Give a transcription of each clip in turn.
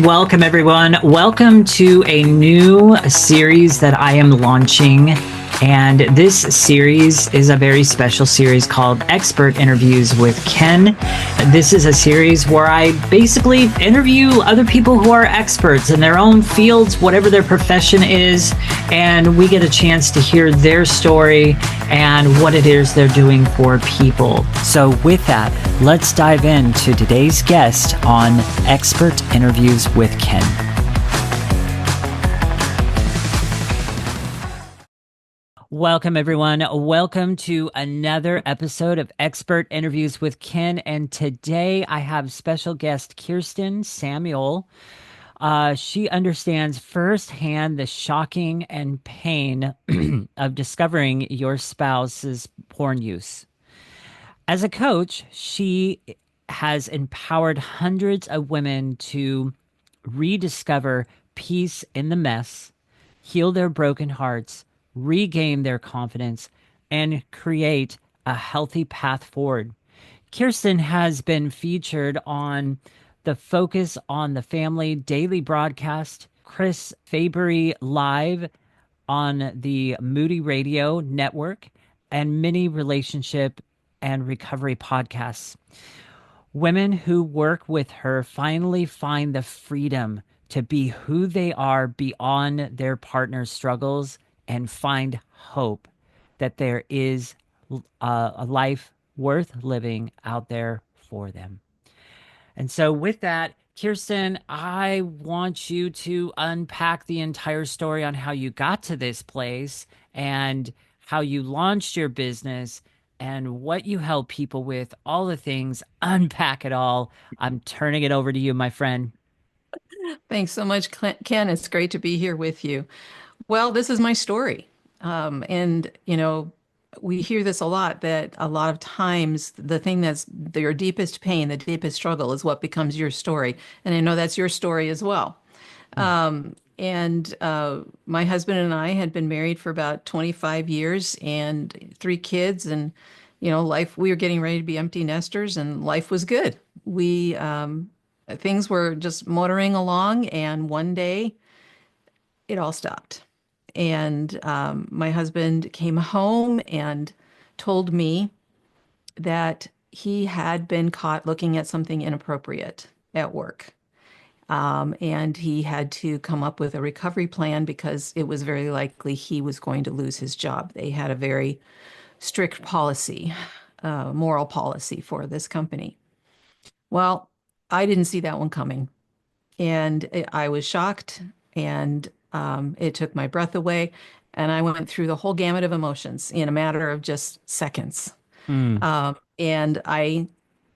Welcome, everyone. Welcome to a new series that I am launching. And this series is a very special series called Expert Interviews with Ken. This is a series where I basically interview other people who are experts in their own fields, whatever their profession is, and we get a chance to hear their story and what it is they're doing for people. So with that, let's dive into today's guest on Expert Interviews with Ken. Welcome, everyone. Welcome to another episode of Expert Interviews with Ken. And today I have special guest Kirsten Samuel. She understands firsthand the shocking and pain of discovering your spouse's porn use. As a coach, she has empowered hundreds of women to rediscover peace in the mess, heal their broken hearts, regain their confidence, and create a healthy path forward. Kirsten has been featured on the Focus on the Family daily broadcast, Chris Fabry Live on the Moody Radio Network, and many relationship and recovery podcasts. Women who work with her finally find the freedom to be who they are beyond their partner's struggles and find hope that there is a life worth living out there for them. And so with that, Kirsten, I want you to unpack the entire story on how you got to this place and how you launched your business and what you help people with, all the things. Unpack it all. I'm turning it over to you, my friend. Thanks so much, Ken. It's great to be here with you. Well, this is my story. We hear this a lot, that a lot of times the thing that's your deepest pain, the deepest struggle is what becomes your story. And I know that's your story as well. My husband and I had been married for about 25 years and 3 kids. And, we were getting ready to be empty nesters and life was good. Things were just motoring along. And one day it all stopped. And my husband came home and told me that he had been caught looking at something inappropriate at work. And he had to come up with a recovery plan because it was very likely he was going to lose his job. They had a very strict policy, moral policy for this company. Well, I didn't see that one coming. And I was shocked, and it took my breath away. And I went through the whole gamut of emotions in a matter of just seconds. And I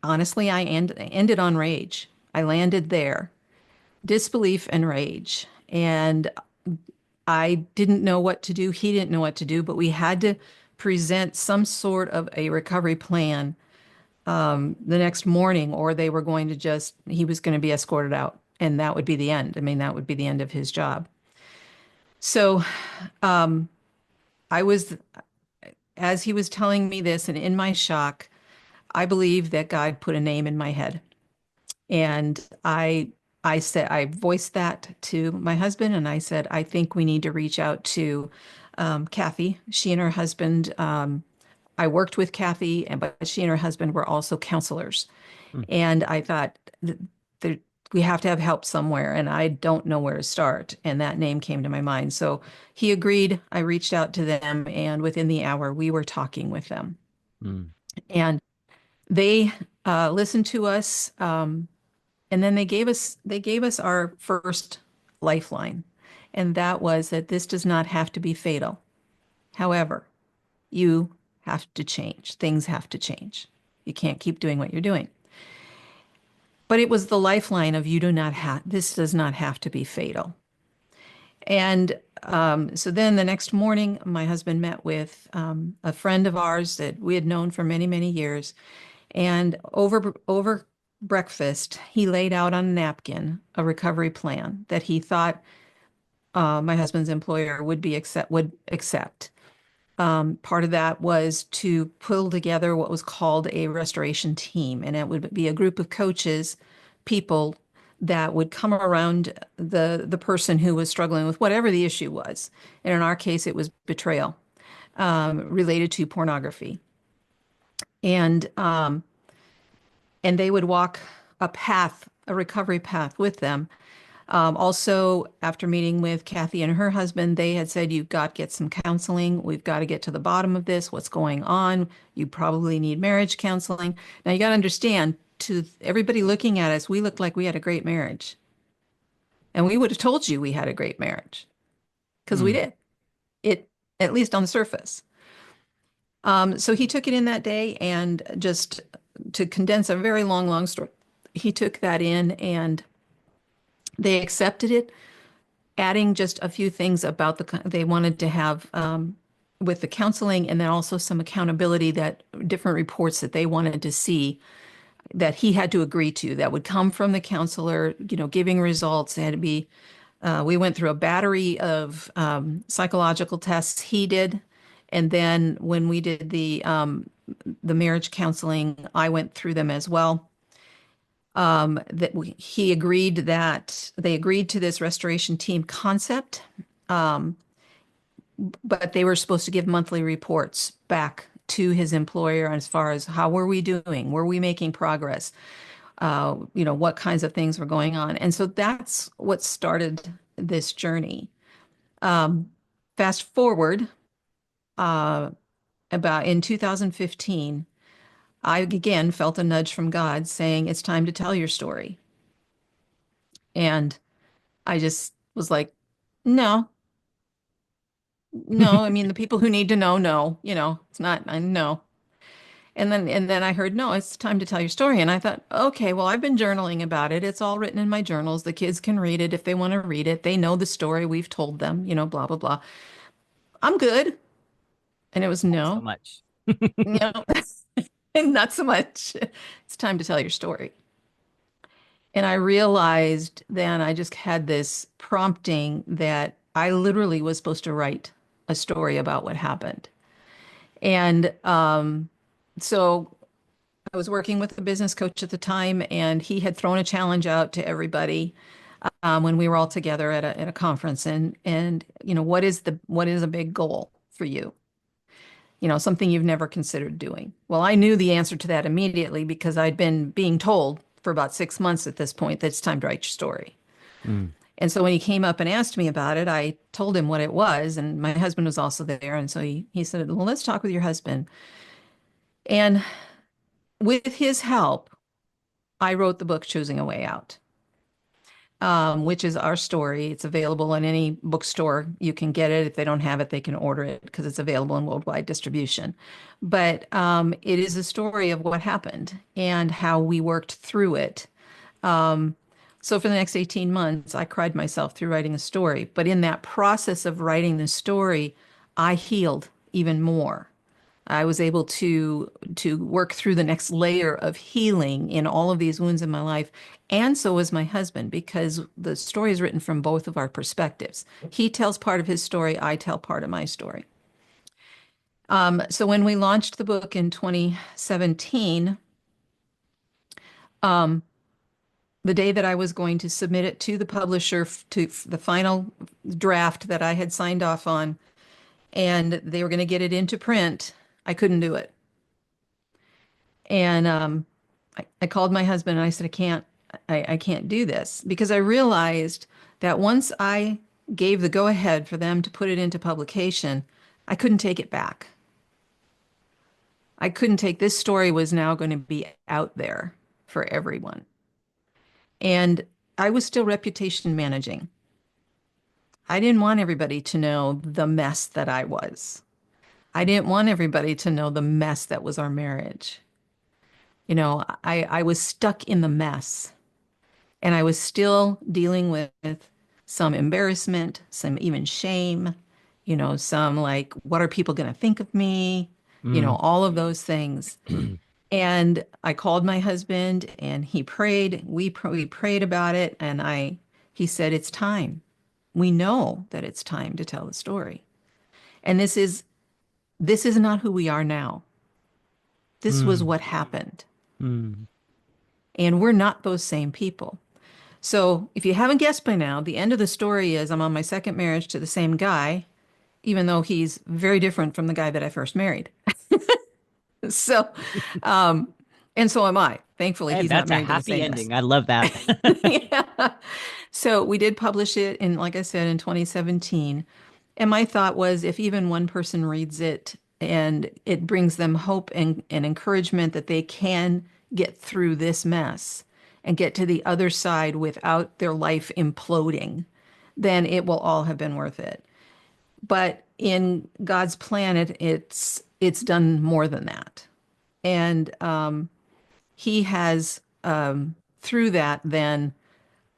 honestly, ended on rage. I landed there, disbelief and rage. And I didn't know what to do. He didn't know what to do, but we had to present some sort of a recovery plan the next morning, or he was going to be escorted out. And that would be the end. I mean, that would be the end of his job. So as he was telling me this, and in my shock, I believe that God put a name in my head. And I voiced that to my husband, and I said, I think we need to reach out to Kathy. She and her husband, I worked with Kathy, but she and her husband were also counselors. And I thought, we have to have help somewhere, and I don't know where to start. And that name came to my mind. So he agreed. I reached out to them, and within the hour, we were talking with them. And they listened to us, and then they gave us our first lifeline, and that was that this does not have to be fatal. However, you have to change. Things have to change. You can't keep doing what you're doing. But it was the lifeline of this does not have to be fatal. And so then the next morning, my husband met with a friend of ours that we had known for many, many years. And over breakfast, he laid out on a napkin a recovery plan that he thought my husband's employer would accept. Part of that was to pull together what was called a restoration team, and it would be a group of coaches, people that would come around the person who was struggling with whatever the issue was. And in our case, it was betrayal related to pornography. And and they would walk a path, a recovery path with them. Also, after meeting with Kathy and her husband, they had said, you've got to get some counseling. We've got to get to the bottom of this. What's going on? You probably need marriage counseling. Now, you got to understand, to everybody looking at us, we looked like we had a great marriage. And we would have told you we had a great marriage because we Mm. did. It, at least on the surface. So he took it in that day, and just to condense a very long, long story, he took that in and they accepted it, adding just a few things about they wanted to have with the counseling, and then also some accountability, that different reports that they wanted to see that he had to agree to, that would come from the counselor, giving results. They had to be, we went through a battery of psychological tests he did. And then when we did the marriage counseling, I went through them as well. He agreed that they agreed to this restoration team concept, but they were supposed to give monthly reports back to his employer as far as how were we doing? Were we making progress? What kinds of things were going on? And so that's what started this journey. Fast forward, about in 2015, I again felt a nudge from God saying, it's time to tell your story. And I just was like, no, no. I mean, the people who need to know, no, it's not, I know. And then I heard, no, it's time to tell your story. And I thought, okay, well, I've been journaling about it. It's all written in my journals. The kids can read it if they want to read it. They know the story. We've told them, blah, blah, blah. I'm good. And it was Not so no, much. you know, not so much. It's time to tell your story. And I realized then I just had this prompting that I literally was supposed to write a story about what happened. And so I was working with a business coach at the time, and he had thrown a challenge out to everybody when we were all together at a conference. And what is a big goal for you? Something you've never considered doing. Well, I knew the answer to that immediately because I'd been being told for about 6 months at this point that it's time to write your story. Mm. And so when he came up and asked me about it, I told him what it was, and my husband was also there. And so he said, well, let's talk with your husband. And with his help, I wrote the book Choosing a Way Out, which is our story. It's available in any bookstore. You can get it. If they don't have it, they can order it because it's available in worldwide distribution. But it is a story of what happened and how we worked through it. So for the next 18 months, I cried myself through writing a story. But in that process of writing the story, I healed even more. I was able to work through the next layer of healing in all of these wounds in my life. And so was my husband, because the story is written from both of our perspectives. He tells part of his story, I tell part of my story. So when we launched the book in 2017, the day that I was going to submit it to the publisher, to the final draft that I had signed off on, and they were going to get it into print, I couldn't do it. And I called my husband and I said, I can't do this, because I realized that once I gave the go ahead for them to put it into publication, I couldn't take it back. I couldn't take this story was now going to be out there for everyone. And I was still reputation managing. I didn't want everybody to know the mess that I was. I didn't want everybody to know the mess that was our marriage. I was stuck in the mess, and I was still dealing with some embarrassment, some even shame, some like, what are people going to think of me? Mm. All of those things. And I called my husband and he prayed. We prayed about it, and he said, it's time. We know that it's time to tell the story. And this is not who we are now. This was Mm. what happened. Mm. And we're not those same people. So if you haven't guessed by now, the end of the story is I'm on my second marriage to the same guy, even though he's very different from the guy that I first married. So, um, and so am I. Thankfully, Hey, he's not that's a married to the happy same mess. ending. I love that. Yeah. So we did publish it in, like I said, in 2017. And my thought was if even one person reads it and it brings them hope and encouragement that they can get through this mess and get to the other side without their life imploding, then it will all have been worth it. But in God's plan, it's done more than that. And he has through that then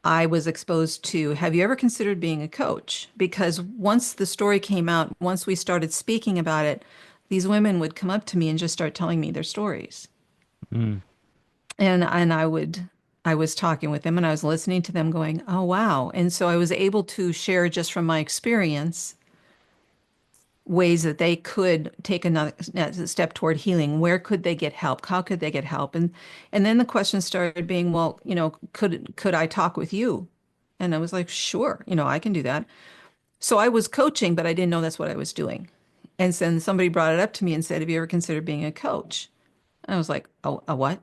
I was exposed to, have you ever considered being a coach? Because once the story came out, once we started speaking about it, these women would come up to me and just start telling me their stories. Mm. And I was talking with them and I was listening to them going, "Oh wow." And so I was able to share just from my experience ways that they could take another step toward healing. Where could they get help? How could they get help? And then the question started being, well, could I talk with you? And I was like, sure, I can do that. So I was coaching, but I didn't know that's what I was doing. And then somebody brought it up to me and said, have you ever considered being a coach? And I was like, oh, a what?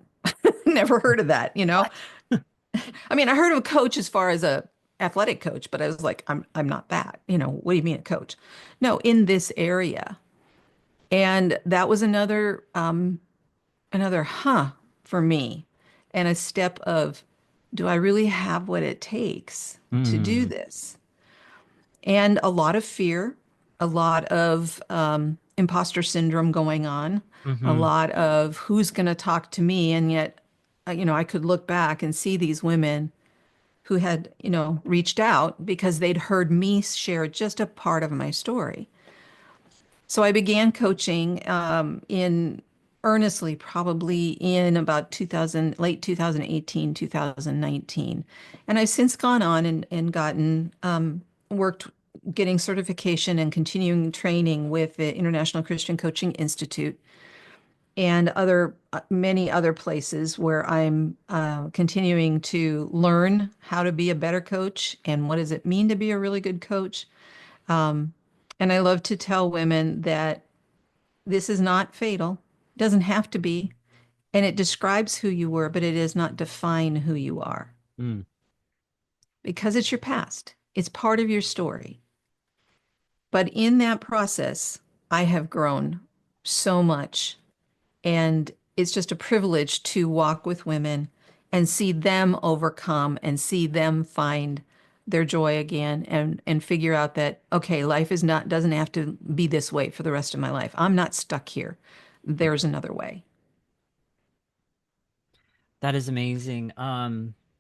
Never heard of that. What? I mean, I heard of a coach as far as a athletic coach, but I was like, I'm not that. What do you mean a coach? No, in this area. And that was another for me, and a step of, do I really have what it takes to do Mm. this? And a lot of fear, a lot of imposter syndrome going on, a Hmm. lot of who's going to talk to me. And yet, I could look back and see these women who had, reached out because they'd heard me share just a part of my story. So I began coaching in earnestly, probably in about 2000, late 2018, 2019. And I've since gone on and gotten, worked, getting certification and continuing training with the International Christian Coaching Institute and many other places where I'm continuing to learn how to be a better coach and what does it mean to be a really good coach. And I love to tell women that this is not fatal, doesn't have to be, and it describes who you were, but it does not define who you are Mm. because it's your past. It's part of your story. But in that process, I have grown so much, and it's just a privilege to walk with women and see them overcome and see them find their joy again and figure out that okay, life is not doesn't have to be this way for the rest of my life. I'm not stuck here. There's another way. That is amazing.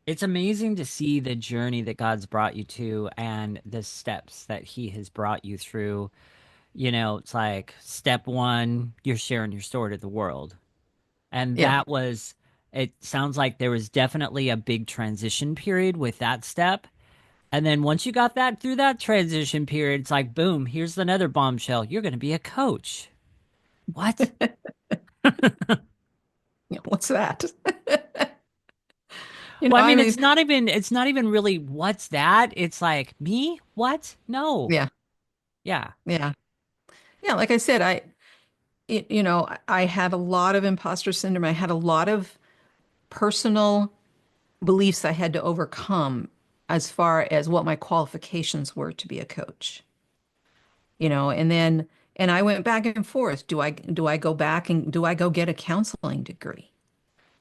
It's amazing to see the journey that God's brought you to and the steps that He has brought you through. It's like step one, you're sharing your story to the world. And Yeah. it sounds like there was definitely a big transition period with that step. And then once you got that through that transition period, it's like, boom, here's another bombshell. You're going to be a coach. What? What's that? Well, I I mean, mean, it's not even really what's that? It's like, me? What? No. yeah, Yeah. yeah. Yeah, like I said, I had a lot of imposter syndrome. I had a lot of personal beliefs I had to overcome as far as what my qualifications were to be a coach. And I went back and forth. Do I go back and do I go get a counseling degree?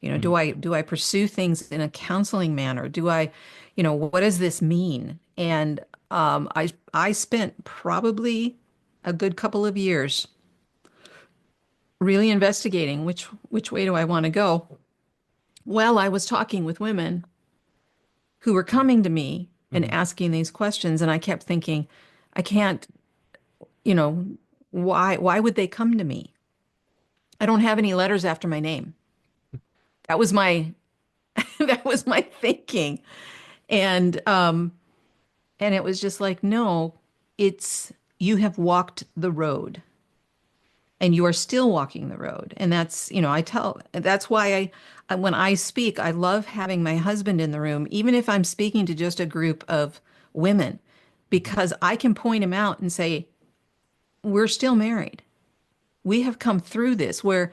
Mm. Do I pursue things in a counseling manner? What does this mean? And I spent probably a good couple of years really investigating which way do I want to go. Well, I was talking with women who were coming to me and Mhm. asking these questions, and I kept thinking, I can't, you know, why would they come to me? I don't have any letters after my name. That was my that was my thinking. And it was just like, no, it's you have walked the road. and you are still walking the road. And that's, that's why when I speak, I love having my husband in the room, even if I'm speaking to just a group of women, Mhm. because I can point him out and say, we're still married. We have come through this where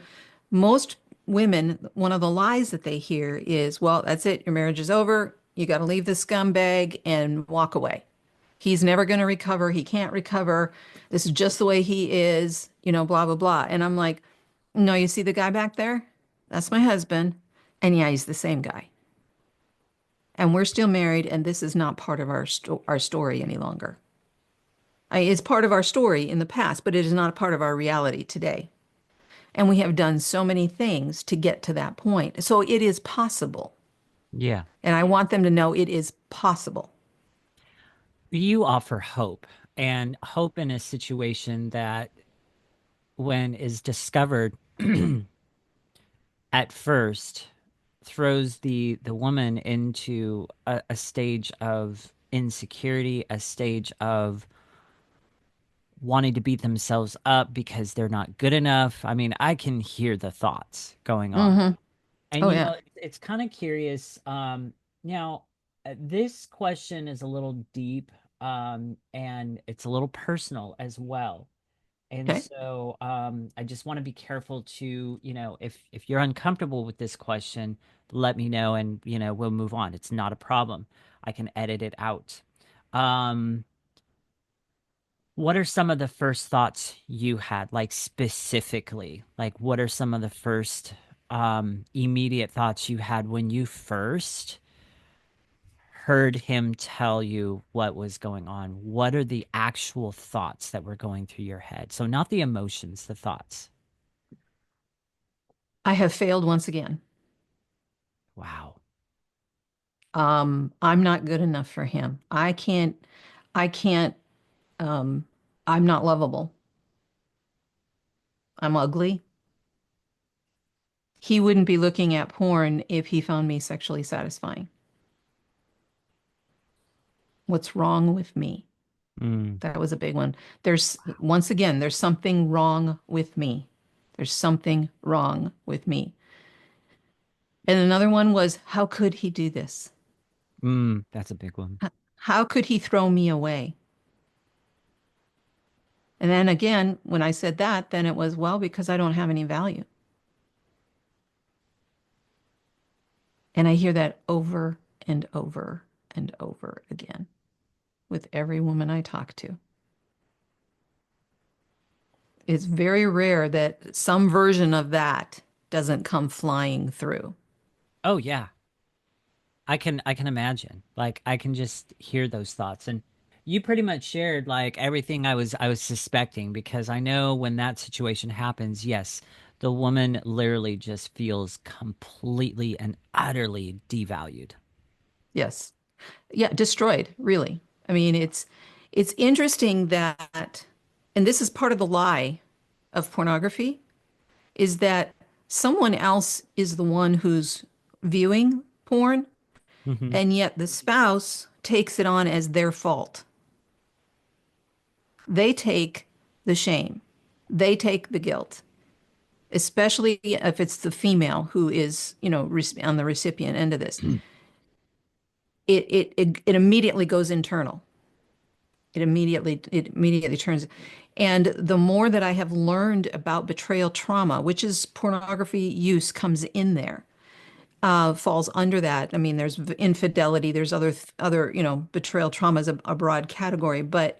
most women, one of the lies that they hear is, well, that's it. Your marriage is over. You got to leave this scumbag and walk away. He's never going to recover. He can't recover. This is just the way he is, blah, blah, blah. And I'm like, no, you see the guy back there? That's my husband. And yeah, he's the same guy. And we're still married, and this is not part of our story any longer. It's part of our story in the past, but it is not a part of our reality today. And we have done so many things to get to that point. So it is possible. Yeah. And I want them to know it is possible. You offer hope, and hope in a situation that, when is discovered at first, throws the woman into a stage of insecurity, a stage of wanting to beat themselves up because they're not good enough. I mean, I can hear the thoughts going on. Hmm. And Oh, yeah. it's kind of curious. Now, this question is a little deep, and it's a little personal as well. And Okay. so, I just want to be careful to, if you're uncomfortable with this question, let me know, and we'll move on. It's not a problem. I can edit it out. Um, what are some of the first thoughts you had, like specifically? Like, what are some of the first immediate thoughts you had when you first heard him tell you what was going on? What are the actual thoughts that were going through your head? So, not the emotions, the thoughts. I have failed once again. Wow. I'm not good enough for him. I can't, um, I'm not lovable. I'm ugly. He wouldn't be looking at porn if he found me sexually satisfying. What's wrong with me? Mm, That was a big one. Once again, there's something wrong with me. There's something wrong with me. And another one was, how could he do this? that's a big one. How could he throw me away? And then again, when I said that, then it was, well, because I don't have any value. And I hear that over and over and over again with every woman I talk to. It's very rare that some version of that doesn't come flying through. Oh yeah. I can imagine. Like, I can just hear those thoughts. And you pretty much shared like everything I was suspecting, because I know when that situation happens, yes, the woman literally just feels completely and utterly devalued. Yes. Yeah, destroyed, really. I mean, it's interesting that, and this is part of the lie of pornography, is that someone else is the one who's viewing porn, Hmm. and yet the spouse takes it on as their fault. They take the shame. They take the guilt, especially if it's the female who is, on the recipient end of this. It immediately goes internal. It immediately turns. And the more that I have learned about betrayal trauma, which is pornography use comes in there, falls under that. I mean, there's infidelity, there's other, betrayal trauma is a broad category, but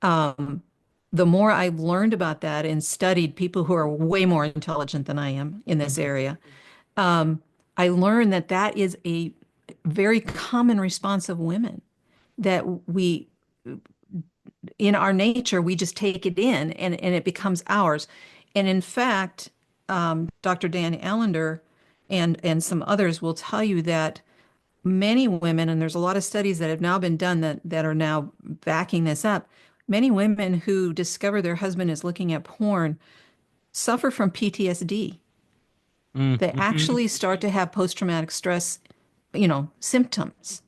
the more I've learned about that and studied people who are way more intelligent than I am in this Hmm. area, I learned that that is a very common response of women, that we in our nature, we just take it in and it becomes ours. And in fact, Dr. Dan Allender and some others will tell you that many women, and there's a lot of studies that have now been done that are now backing this up, many women who discover their husband is looking at porn suffer from PTSD. They Hmm. actually start to have post-traumatic stress, symptoms.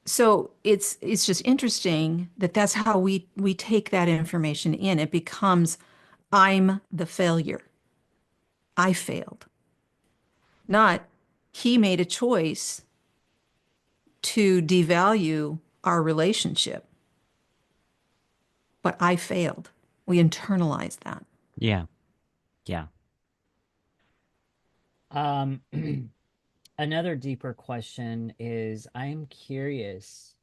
So it's just interesting that that's how we take that information in. It becomes I'm the failure. I failed. Not he made a choice to devalue our relationship, but I failed. We internalized that. Yeah. Yeah. Um, another deeper question is I'm curious.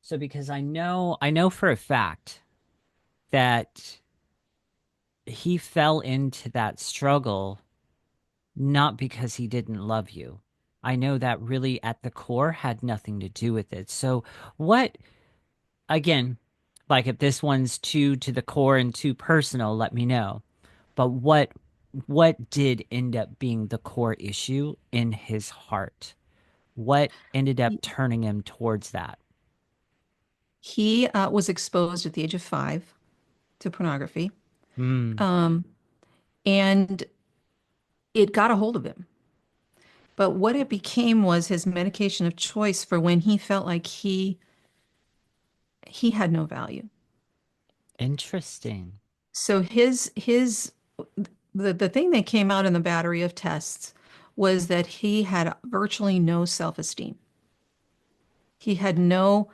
So because I know for a fact that he fell into that struggle not because he didn't love you. I know that really at the core had nothing to do with it. So what again, like if this one's too to the core and too personal, let me know. But what did end up being the core issue in his heart? What ended up turning him towards that? He was exposed at the age of 5 to pornography, Mm, um, and it got a hold of him. But what it became was his medication of choice for when he felt like he had no value. interesting. So the thing that came out in the battery of tests was that he had virtually no self-esteem. He had no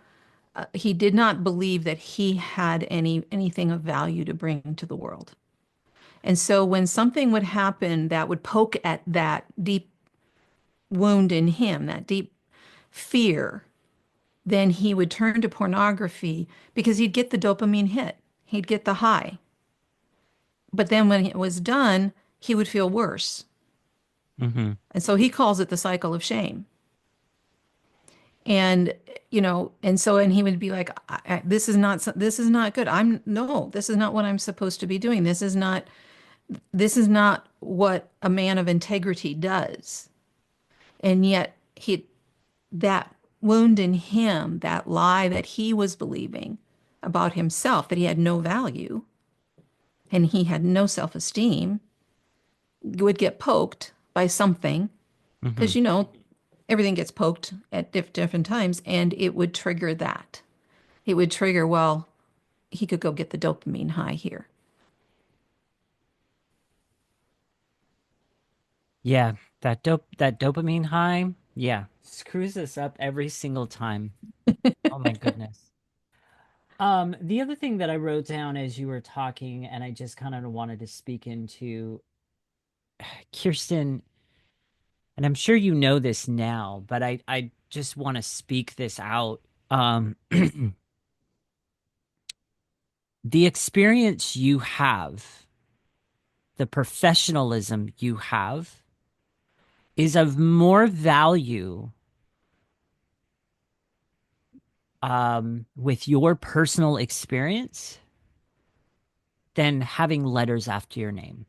he did not believe that he had anything of value to bring to the world. And so when something would happen that would poke at that deep wound in him, that deep fear, then he would turn to pornography because he'd get the dopamine hit. He'd get the high. But then when it was done, he would feel worse. Hmm. And so he calls it the cycle of shame. And and he would be like, this is not good. I'm no, this is not what I'm supposed to be doing. This is not what a man of integrity does. And yet he that wound in him, that lie that he was believing about himself, that he had no value and he had no self-esteem, would get poked by something Hmm. because everything gets poked at different times, and it would trigger that. It would trigger, well, he could go get the dopamine high here. Yeah, that dopamine high, yeah, screws us up every single time. Oh my goodness. The other thing that I wrote down as you were talking, and I just kind of wanted to speak into Kirsten, and I'm sure you know this now, but I just want to speak this out. The experience you have, the professionalism you have, is of more value with your personal experience than having letters after your name.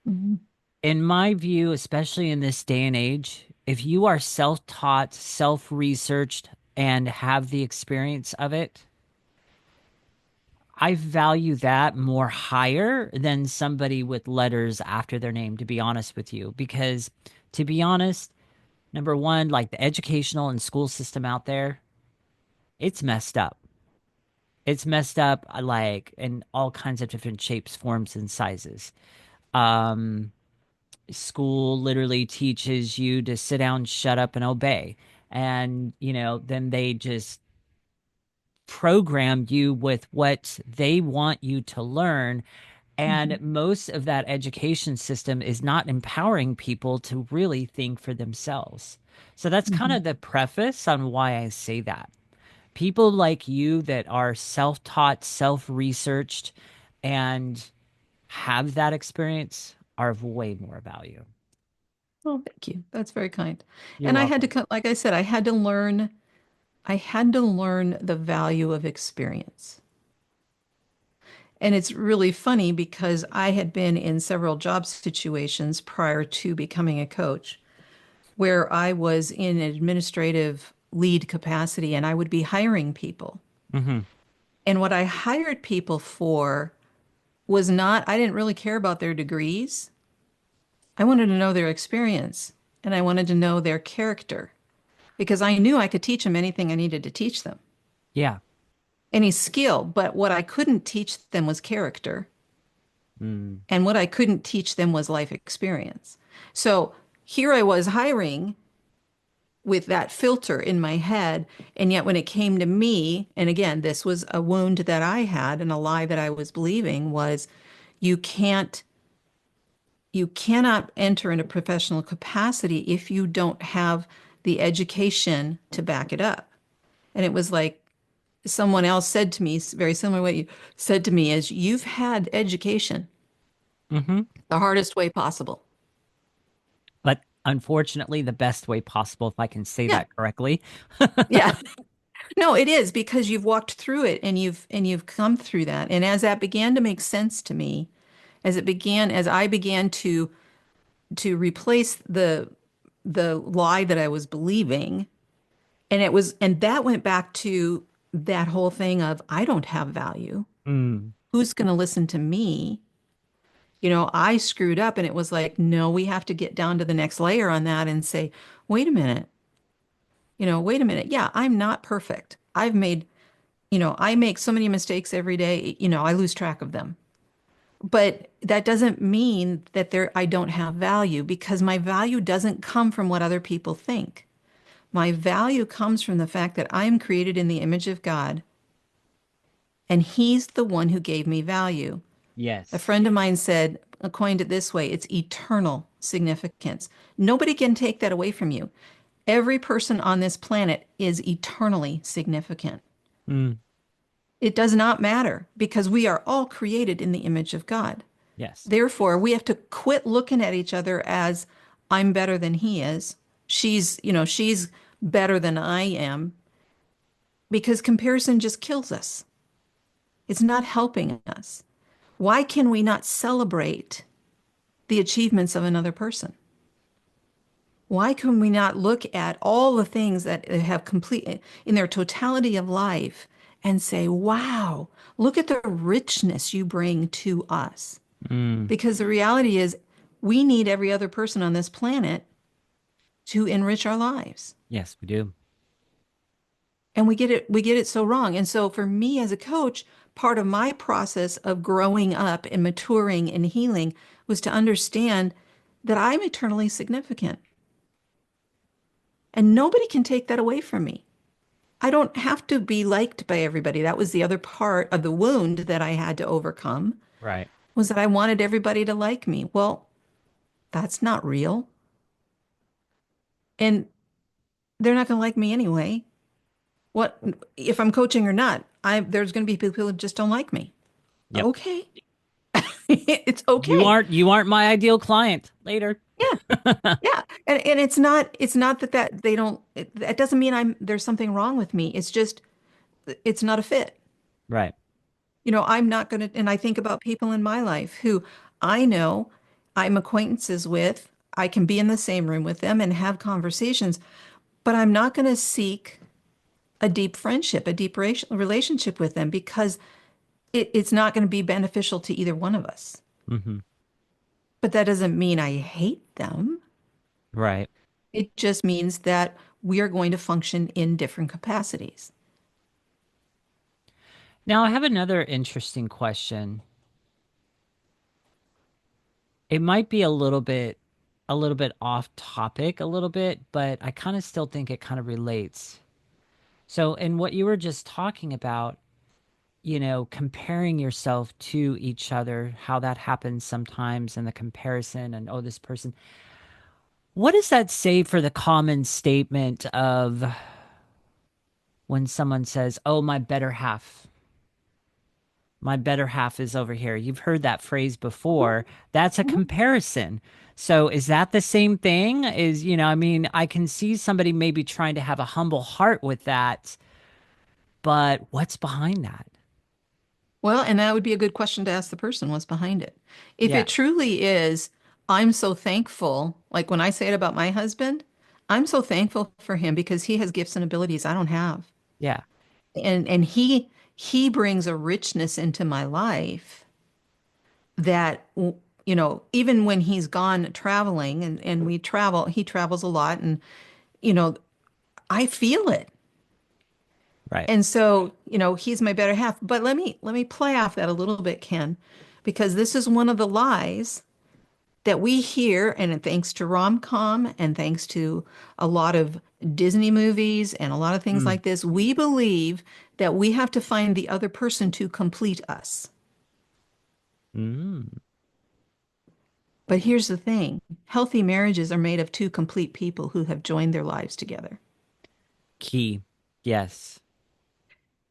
Mhm. In my view, especially in this day and age, if you are self taught, self researched, and have the experience of it, I value that more higher than somebody with letters after their name, to be honest with you. Because, to be honest, number one, like the educational and school system out there, it's messed up. It's messed up, like in all kinds of different shapes, forms, and sizes. Um, School literally teaches you to sit down, shut up, and obey. And, then they just program you with what they want you to learn. And Mhm. most of that education system is not empowering people to really think for themselves. So that's kind Mhm. of the preface on why I say that. People like you that are self taught, self researched, and have that experience are of way more value. Oh, thank you. That's very kind. You're And I had to, welcome. like I said, I had to learn the value of experience. And it's really funny because I had been in several job situations prior to becoming a coach where I was in an administrative lead capacity and I would be hiring people. Hmm. And what I hired people for was not, I didn't really care about their degrees. I wanted to know their experience and I wanted to know their character because I knew I could teach them anything I needed to teach them, Yeah. any skill. But what I couldn't teach them was character. Mm. And what I couldn't teach them was life experience. So here I was hiring with that filter in my head. And yet when it came to me, and again, this was a wound that I had and a lie that I was believing was you can't, you cannot enter in a professional capacity if you don't have the education to back it up. And it was like someone else said to me, very similar to what you said to me, is you've had education Hmm. the hardest way possible. But unfortunately, the best way possible, if I can say Yeah. that correctly. Yeah. No, it is because you've walked through it and you've come through that. And as that began to make sense to me, as I began to replace the lie that I was believing, and that went back to that whole thing of I don't have value. Mm. Who's going to listen to me? I screwed up and it was like, no, we have to get down to the next layer on that and say, wait a minute, wait a minute. Yeah, I'm not perfect. I make so many mistakes every day, I lose track of them. But that doesn't mean that I don't have value because my value doesn't come from what other people think. My value comes from the fact that I am created in the image of God and He's the one who gave me value. A Yes. friend of mine said, coined it this way, it's eternal significance. Nobody can take that away from you. Every person on this planet is eternally significant. Mm. It does not matter because we are all created in the image of God. Yes. Therefore, we have to quit looking at each other as I'm better than he is. She's better than I am because comparison just kills us. It's not helping us. Why can we not celebrate the achievements of another person? Why can we not look at all the things that have complete in their totality of life and say, wow, look at the richness you bring to us? Mm. Because the reality is, we need every other person on this planet to enrich our lives. Yes, we do. And we get it so wrong. And so for me as a coach, part of my process of growing up and maturing and healing was to understand that I'm eternally significant. And nobody can take that away from me. I don't have to be liked by everybody. That was the other part of the wound that I had to overcome, Right. was that I wanted everybody to like me. Well, that's not real. And they're not going to like me anyway. What if I'm coaching or not? There's going to be people who just don't like me. Yep. Okay. It's You okay. aren't you aren't my ideal client later. Yeah. Yeah. And it's not that they don't that doesn't mean there's something wrong with me. It's just it's not a fit. Right. I'm not going to, and I think about people in my life who I know I'm acquaintances with. I can be in the same room with them and have conversations, but I'm not going to seek a deep friendship, a deep relationship with them because it's not going to be beneficial to either one of us. Hmm. But that doesn't mean I hate them. Right. It just means that we are going to function in different capacities. Now I have another interesting question. It might be a little bit off topic a little bit, but I kind of still think it kind of relates. So, in what you were just talking about, comparing yourself to each other, how that happens sometimes and the comparison and oh, this person. What does that say for the common statement of when someone says, "Oh, my better half is over here." You've heard that phrase before. That's a Mhm. comparison. So is that the same thing? I mean, I can see somebody maybe trying to have a humble heart with that, but what's behind that? Well, and that would be a good question to ask the person what's behind it. If Yeah. it truly is, I'm so thankful, like when I say it about my husband, I'm so thankful for him because he has gifts and abilities I don't have. Yeah. And he brings a richness into my life that even when he's gone traveling and he travels a lot and you know, I feel it. Right. And so, he's my better half. But let me play off that a little bit, Ken, because this is one of the lies that we hear, and thanks to rom-com and thanks to a lot of Disney movies and a lot of things Mm. like this, we believe that we have to find the other person to complete us. Mm. But here's the thing, healthy marriages are made of two complete people who have joined their lives together. Key. Yes.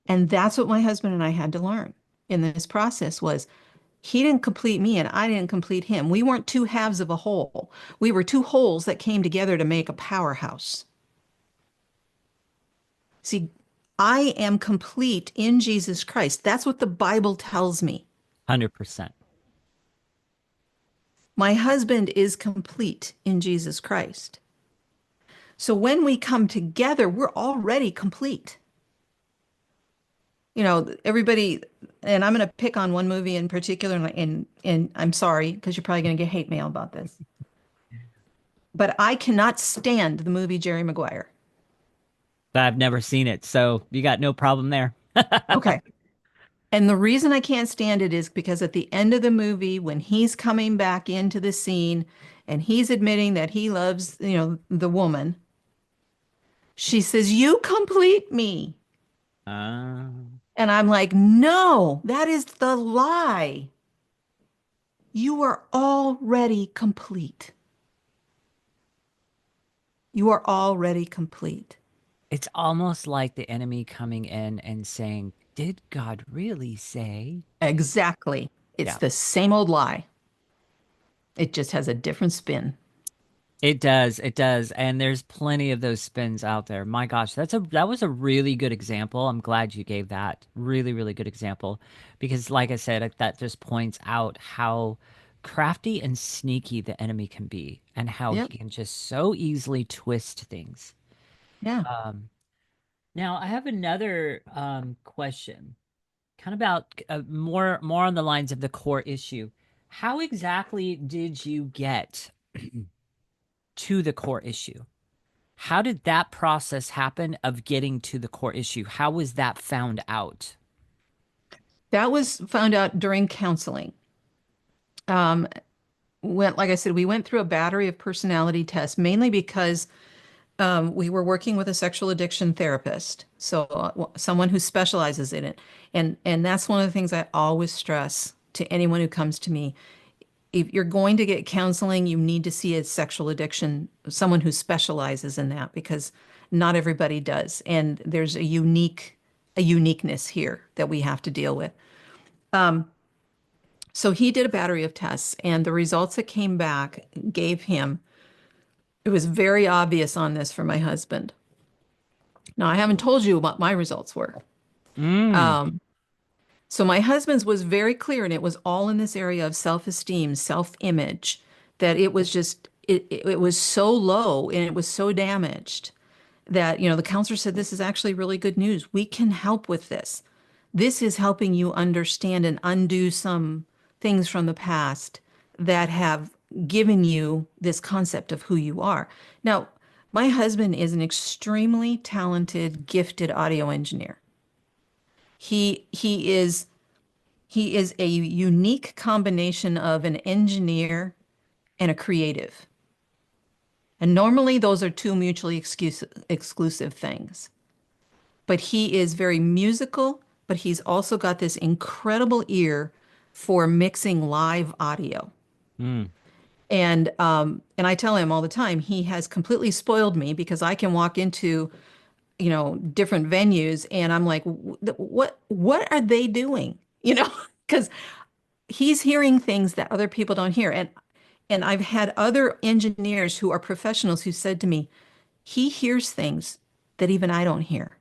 And that's what my husband and I had to learn in this process was he didn't complete me and I didn't complete him. We weren't two halves of a whole. We were two wholes that came together to make a powerhouse. See, I am complete in Jesus Christ. That's what the Bible tells me. 100%. My husband is complete in Jesus Christ. So when we come together, we're already complete. Everybody, and I'm going to pick on one movie in particular, and I'm sorry because you're probably going to get hate mail about this, but I cannot stand the movie Jerry Maguire. I've never seen it, so you got no problem there. Okay. And the reason I can't stand it is because at the end of the movie, when he's coming back into the scene and he's admitting that he loves, the woman, she says, "You complete me." Uh, And I'm like, no, that is the lie. You are already complete. You are already complete. it's almost like the enemy coming in and saying, "Did God really say?" Exactly. It's Yeah. the same old lie. It just has a different spin. It does. It does. And there's plenty of those spins out there. My gosh, that was a really good example. I'm glad you gave that. Really, really good example. Because like I said, that just points out how crafty and sneaky the enemy can be and how Yep. he can just so easily twist things. Yeah. Um, Now I have another question, kind of about more on the lines of the core issue. How exactly did you get to the core issue? How did that process happen of getting to the core issue? How was that found out? That was found out during counseling. Um, like I said, we went through a battery of personality tests, mainly because we were working with a sexual addiction therapist, so someone who specializes in it. And that's one of the things I always stress to anyone who comes to me. If you're going to get counseling, you need to see a sexual addiction, someone who specializes in that, because not everybody does. And there's a uniqueness here that we have to deal with. So he did a battery of tests, and the results that came back gave him, it was very obvious on this for my husband. Now, I haven't told you what my results were. Mm, So my husband's was very clear, and it was all in this area of self-esteem, self-image, that it was just it was so low and it was so damaged that, the counselor said, this is actually really good news. We can help with this. This is helping you understand and undo some things from the past that have given you this concept of who you are. Now, my husband is an extremely talented, gifted audio engineer. He is a unique combination of an engineer and a creative. And normally those are two mutually exclusive things. But he is very musical, but he's also got this incredible ear for mixing live audio. mm, And I tell him all the time, he has completely spoiled me because I can walk into, different venues and I'm like, what are they doing? Because he's hearing things that other people don't hear. And I've had other engineers who are professionals who said to me, he hears things that even I don't hear.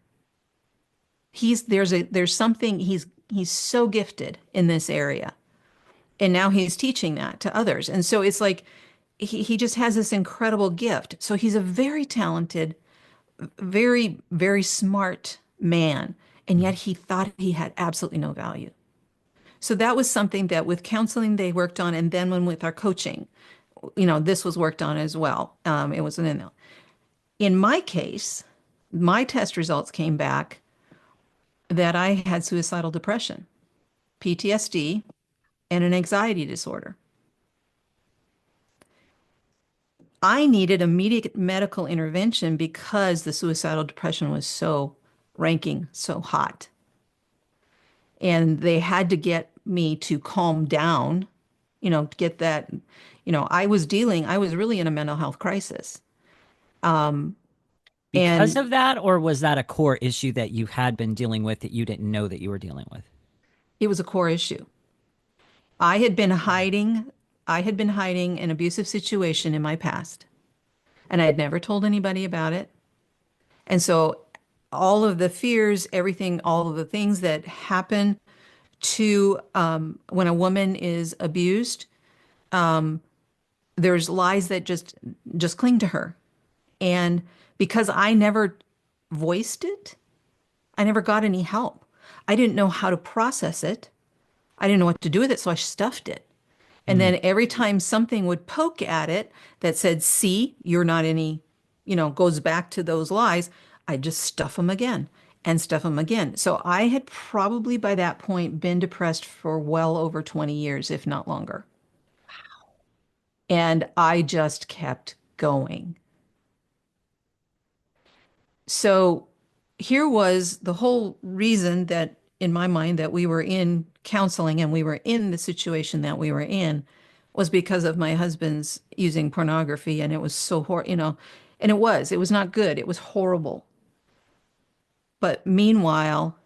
There's something he's so gifted in this area. And now he's teaching that to others. And so it's like he just has this incredible gift. So he's a very talented, very, very smart man. And yet he thought he had absolutely no value. So that was something that with counseling they worked on. And then when with our coaching, this was worked on as well. It was in my case, my test results came back that I had suicidal depression, PTSD, and an anxiety disorder. I needed immediate medical intervention because the suicidal depression was so ranking so hot. And they had to get me to calm down, to get that, I was really in a mental health crisis. Because And of that, or was that a core issue that you had been dealing with that you didn't know that you were dealing with? it was a core issue. I had been hiding, I had been hiding an abusive situation in my past, and I had never told anybody about it. And so all of the fears, everything, all of the things that happen to when a woman is abused, there's lies that just cling to her. And because I never voiced it, I never got any help. I didn't know how to process it. I didn't know what to do with it, so I stuffed it. And Mm. then every time something would poke at it that said, see, you're not any, goes back to those lies, I just stuff them again and stuff them again. So I had probably by that point been depressed for well over 20 years, if not longer. And I just kept going. So here was the whole reason that in my mind that we were in counseling and we were in the situation that we were in was because of my husband's using pornography, and it was so and it was not good. It was horrible. But meanwhile,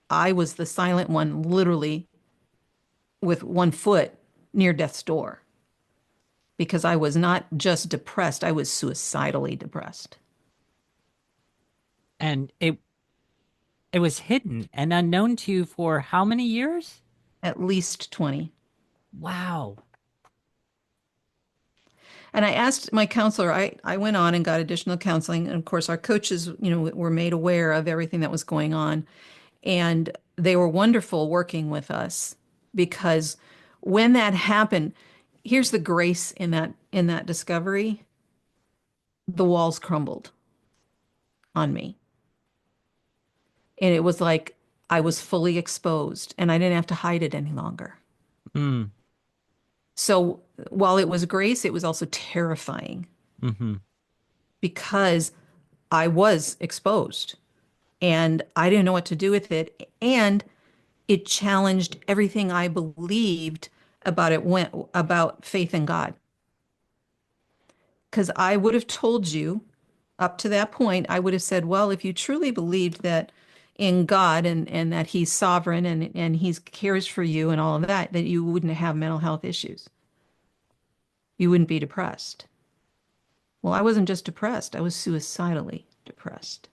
I was the silent one, literally with one foot near death's door because I was not just depressed, I was suicidally depressed. And it was hidden and unknown to you for how many years? At least 20. Wow. And I asked my counselor, I went on and got additional counseling. And of course, our coaches, were made aware of everything that was going on. And they were wonderful working with us because when that happened, here's the grace in that discovery, the walls crumbled on me. And it was like I was fully exposed and I didn't have to hide it any longer. Mm. So while it was grace, it was also terrifying Mm-hmm. because I was exposed and I didn't know what to do with it. And it challenged everything I believed about faith in God. Because I would have told you up to that point, I would have said, well, if you truly believed that in God and that He's sovereign and He cares for you and all of that, that you wouldn't have mental health issues. You wouldn't be depressed. Well, I wasn't just depressed, I was suicidally depressed.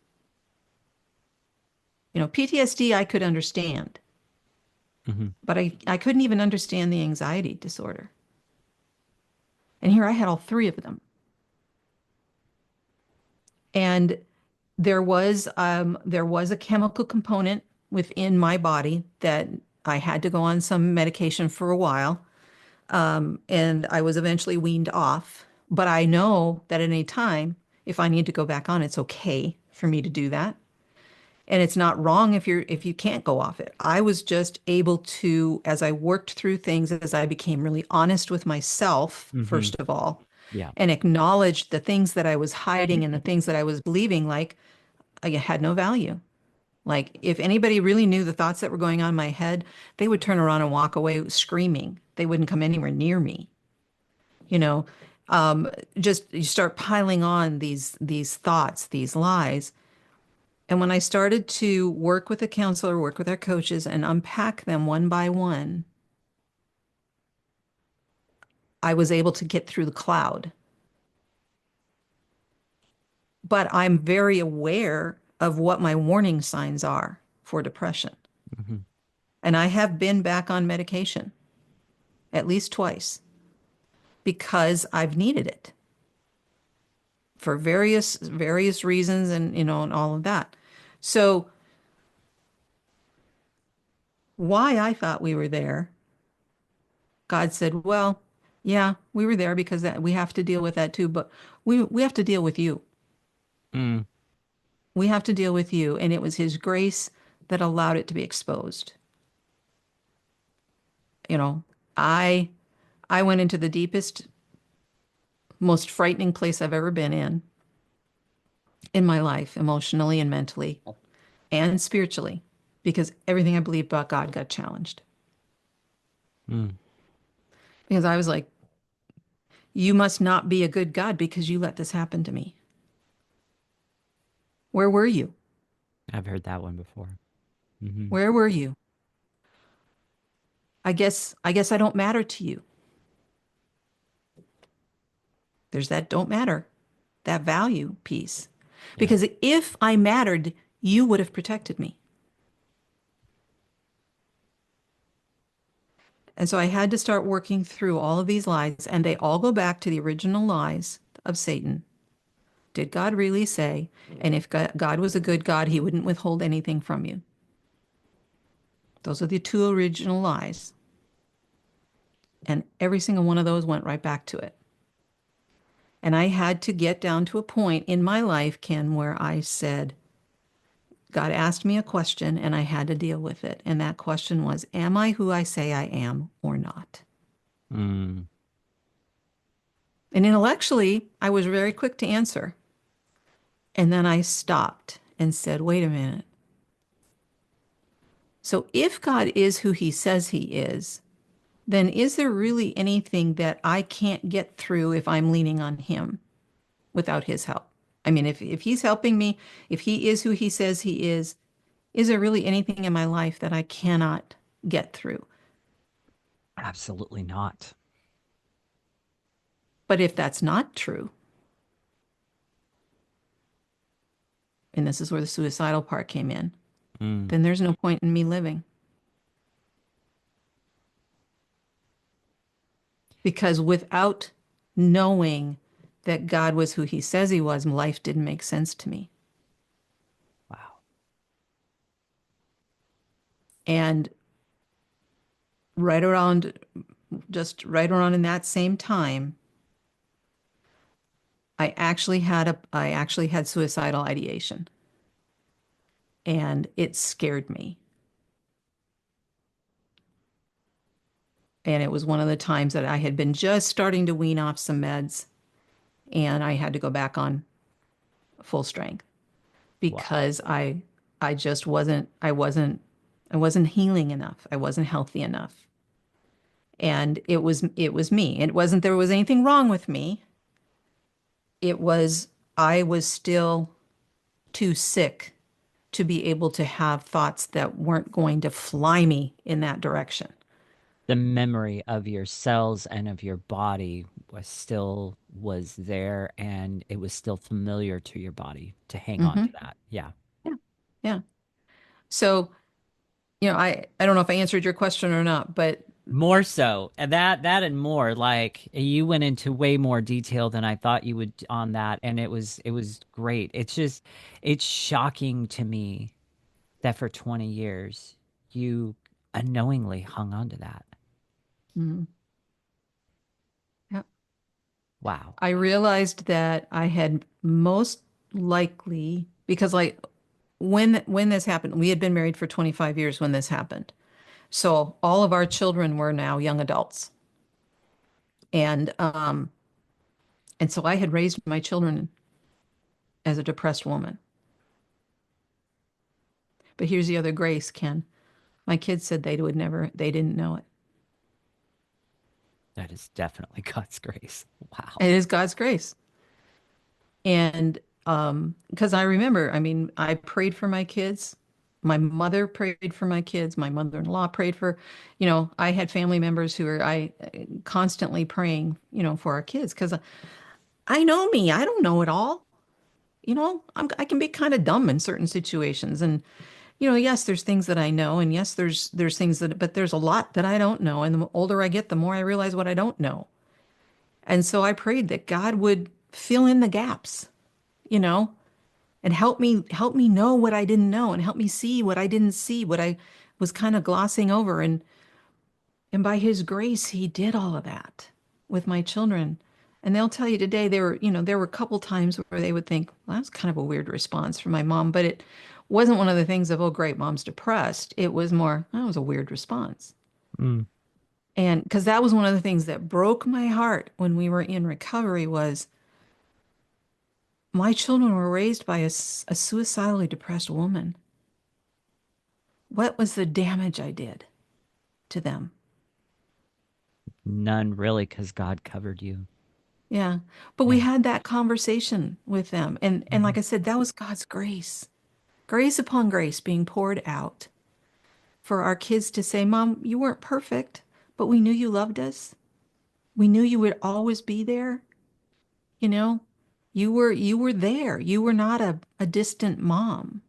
PTSD I could understand, Mm-hmm. but I couldn't even understand the anxiety disorder. And here I had all three of them. And there was a chemical component within my body that I had to go on some medication for a while. And I was eventually weaned off. But I know that at any time, if I need to go back on, it's okay for me to do that. And it's not wrong if you can't go off it. I was just able to, as I worked through things, as I became really honest with myself, Mm-hmm. first of all, Yeah. and acknowledged the things that I was hiding and the things that I was believing, like I had no value. Like if anybody really knew the thoughts that were going on in my head, they would turn around and walk away screaming. They wouldn't come anywhere near me. You know, just you start piling on these thoughts, these lies. And when I started to work with a counselor, work with our coaches, and unpack them one by one, I was able to get through the cloud. But I'm very aware of what my warning signs are for depression. Mm-hmm. And I have been back on medication at least twice because I've needed it for various reasons and all of that. So why I thought we were there, God said, well, yeah, we were there because we have to deal with that too, but we have to deal with you. Mm. We have to deal with you. And it was his grace that allowed it to be exposed. You know, I I went into the deepest, most frightening place I've ever been in my life, emotionally and mentally and spiritually, because everything I believed about God got challenged. Mm. Because I was like, you must not be a good God because you let this happen to me. Where were you? I've heard that one before. Hmm. Where were you? I guess I don't matter to you. There's that don't matter, that value piece. Yeah. Because if I mattered, you would have protected me. And so I had to start working through all of these lies, and they all go back to the original lies of Satan. Did God really say? And if God was a good God, he wouldn't withhold anything from you. Those are the two original lies. And every single one of those went right back to it. And I had to get down to a point in my life, Ken, where I said, God asked me a question and I had to deal with it. And that question was, am I who I say I am or not? Mm. And intellectually, I was very quick to answer. And then I stopped and said, wait a minute. So if God is who he says he is, then is there really anything that I can't get through if I'm leaning on him without his help? I mean, if he's helping me, if he is who he says he is there really anything in my life that I cannot get through? Absolutely not. But if that's not true, and this is where the suicidal part came in, Mm. then there's no point in me living. Because without knowing that God was who he says he was, life didn't make sense to me. Wow. And right around, just right around in that same time, I actually had suicidal ideation, and it scared me. And it was one of the times that I had been just starting to wean off some meds, and I had to go back on full strength Wow. because I just I wasn't healing enough. I wasn't healthy enough. And it was me. It wasn't there was anything wrong with me. It was I was still too sick to be able to have thoughts that weren't going to fly me in that direction. The memory of your cells and of your body was there, and it was still familiar to your body to hang on to Hmm. that. Yeah. Yeah. Yeah. So, I don't know if I answered your question or not, but More so. And that and more. Like you went into way more detail than I thought you would on that, and it was great. It's shocking to me that for 20 years you unknowingly hung on to that. mm, yeah. Wow. I realized that I had most likely because like when this happened, we had been married for 25 years when this happened. So all of our children were now young adults. And so I had raised my children as a depressed woman. But here's the other grace, Ken. My kids said they didn't know it. That is definitely God's grace. Wow. It is God's grace. And because I remember, I mean, I prayed for my kids. My mother prayed for my kids. My mother-in-law prayed for, I had family members who were I constantly praying, for our kids because I know me. I don't know it all. I can be kind of dumb in certain situations. And, yes, there's things that I know. And yes, there's things but there's a lot that I don't know. And the older I get, the more I realize what I don't know. And so I prayed that God would fill in the gaps, you know, and help me know what I didn't know and help me see what I didn't see, what I was kind of glossing over. And by his grace, he did all of that with my children. And they'll tell you today there were a couple times where they would think, well, that's kind of a weird response from my mom, but it wasn't one of the things of, oh, great, mom's depressed. It was more, that was a weird response. Mm. And because that was one of the things that broke my heart when we were in recovery was my children were raised by a suicidally depressed woman. What was the damage I did to them? None really, because God covered you. Yeah. But we Yeah. had that conversation with them. And Mhm. like I said, that was God's grace. Grace upon grace being poured out for our kids to say, Mom, you weren't perfect, but we knew you loved us. We knew you would always be there. You know, you were there. You were not a distant mom.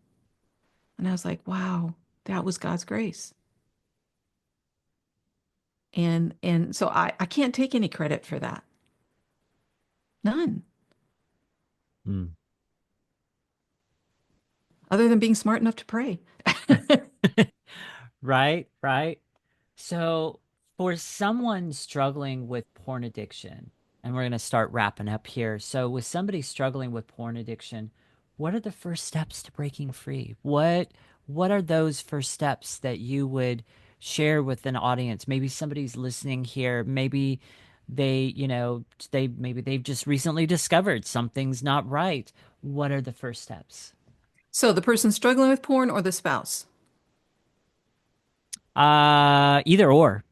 And I was like, wow, that was God's grace. And so I can't take any credit for that. None. Mm. Other than being smart enough to pray. Right, right. So, for someone struggling with porn addiction, and we're going to start wrapping up here. So, with somebody struggling with porn addiction, what are the first steps to breaking free? What are those first steps that you would share with an audience? Maybe somebody's listening here, maybe maybe they've just recently discovered something's not right. What are the first steps? So the person struggling with porn or the spouse? Either or,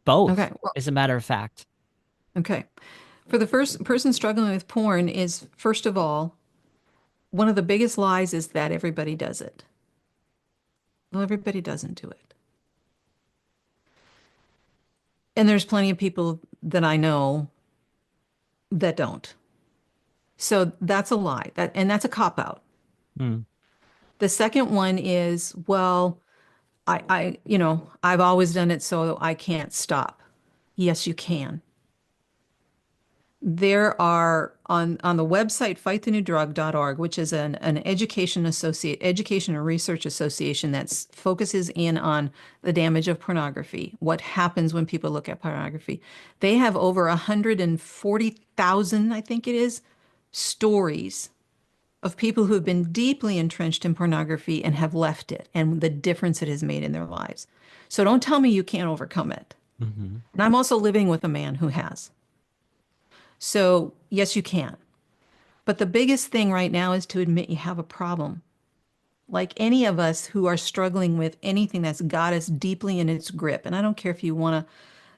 both, Okay. Well, as a matter of fact. okay. For the first person struggling with porn is, first of all, one of the biggest lies is that everybody does it. Well, everybody doesn't do it. And there's plenty of people that I know that don't. So that's a lie. And that's a cop out. Mm, The second one is, well, I've always done it, so I can't stop. Yes, you can. There are on the website fightthenewdrug.org, which is an education and research association that focuses in on the damage of pornography, what happens when people look at pornography. They have over 140,000, I think it is, stories of people who have been deeply entrenched in pornography and have left it and the difference it has made in their lives. So don't tell me you can't overcome it. hmm And I'm also living with a man who has. So, yes, you can. But the biggest thing right now is to admit you have a problem. Like any of us who are struggling with anything that's got us deeply in its grip. And I don't care if you want to